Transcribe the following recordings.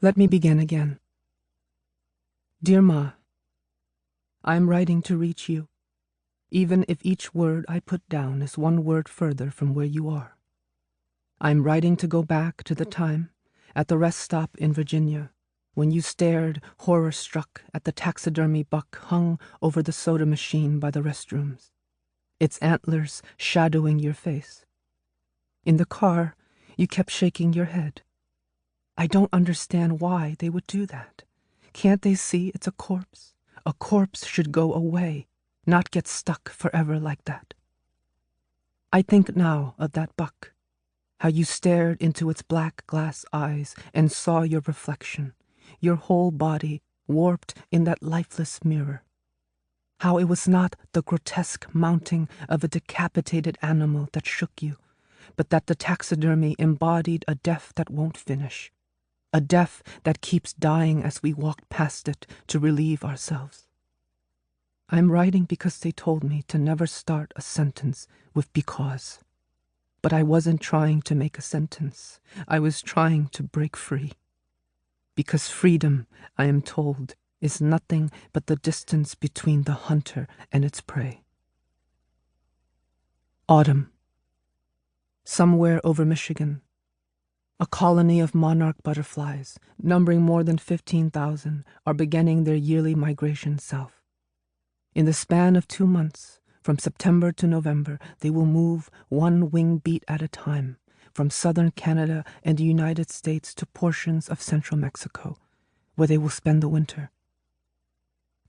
Let me begin again. Dear Ma, I am writing to reach you, even if each word I put down is one word further from where you are. I am writing to go back to the time at the rest stop in Virginia when you stared, horror-struck, at the taxidermy buck hung over the soda machine by the restrooms, its antlers shadowing your face. In the car, you kept shaking your head. I don't understand why they would do that. Can't they see it's a corpse? A corpse should go away, not get stuck forever like that. I think now of that buck, how you stared into its black glass eyes and saw your reflection, your whole body warped in that lifeless mirror. How it was not the grotesque mounting of a decapitated animal that shook you, but that the taxidermy embodied a death that won't finish, a death that keeps dying as we walk past it to relieve ourselves. I'm writing because they told me to never start a sentence with because. But I wasn't trying to make a sentence. I was trying to break free. Because freedom, I am told, is nothing but the distance between the hunter and its prey. Autumn. Somewhere over Michigan, a colony of monarch butterflies, numbering more than 15,000, are beginning their yearly migration south. In the span of 2 months, from September to November, they will move one wing beat at a time, from southern Canada and the United States to portions of central Mexico, where they will spend the winter.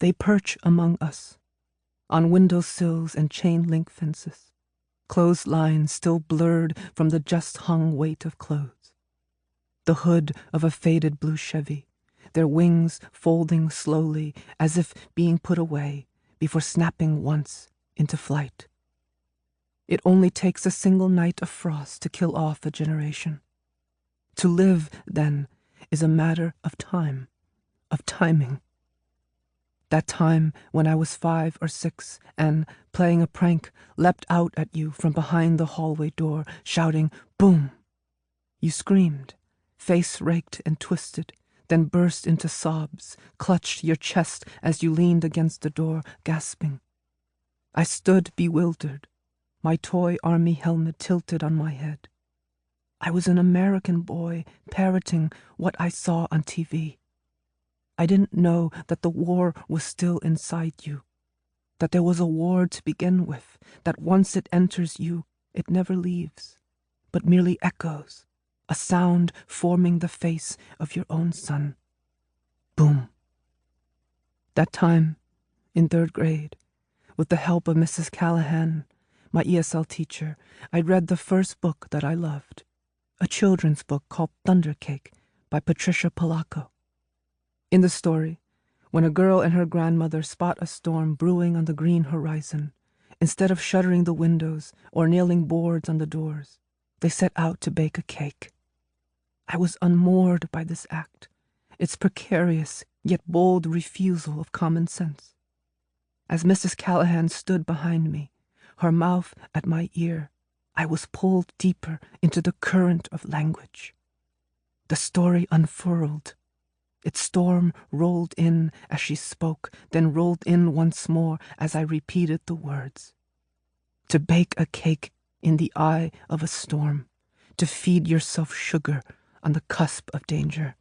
They perch among us, on windowsills and chain-link fences, clotheslines still blurred from the just-hung weight of clothes, the hood of a faded blue Chevy, their wings folding slowly as if being put away before snapping once into flight. It only takes a single night of frost to kill off a generation. To live, then, is a matter of time, of timing. That time when I was 5 or 6 and, playing a prank, leapt out at you from behind the hallway door, shouting, "Boom!" You screamed, face raked and twisted, then burst into sobs, clutched your chest as you leaned against the door, gasping. I stood bewildered, my toy army helmet tilted on my head. I was an American boy parroting what I saw on TV. I didn't know that the war was still inside you, that there was a war to begin with, that once it enters you, it never leaves, but merely echoes, a sound forming the face of your own son. Boom. That time, in 3rd grade, with the help of Mrs. Callahan, my ESL teacher, I read the first book that I loved, a children's book called Thunder Cake by Patricia Polacco. In the story, when a girl and her grandmother spot a storm brewing on the green horizon, instead of shuttering the windows or nailing boards on the doors, they set out to bake a cake. I was unmoored by this act, its precarious yet bold refusal of common sense. As Mrs. Callahan stood behind me, her mouth at my ear, I was pulled deeper into the current of language. The story unfurled. Its storm rolled in as she spoke, then rolled in once more as I repeated the words. To bake a cake in the eye of a storm, to feed yourself sugar on the cusp of danger.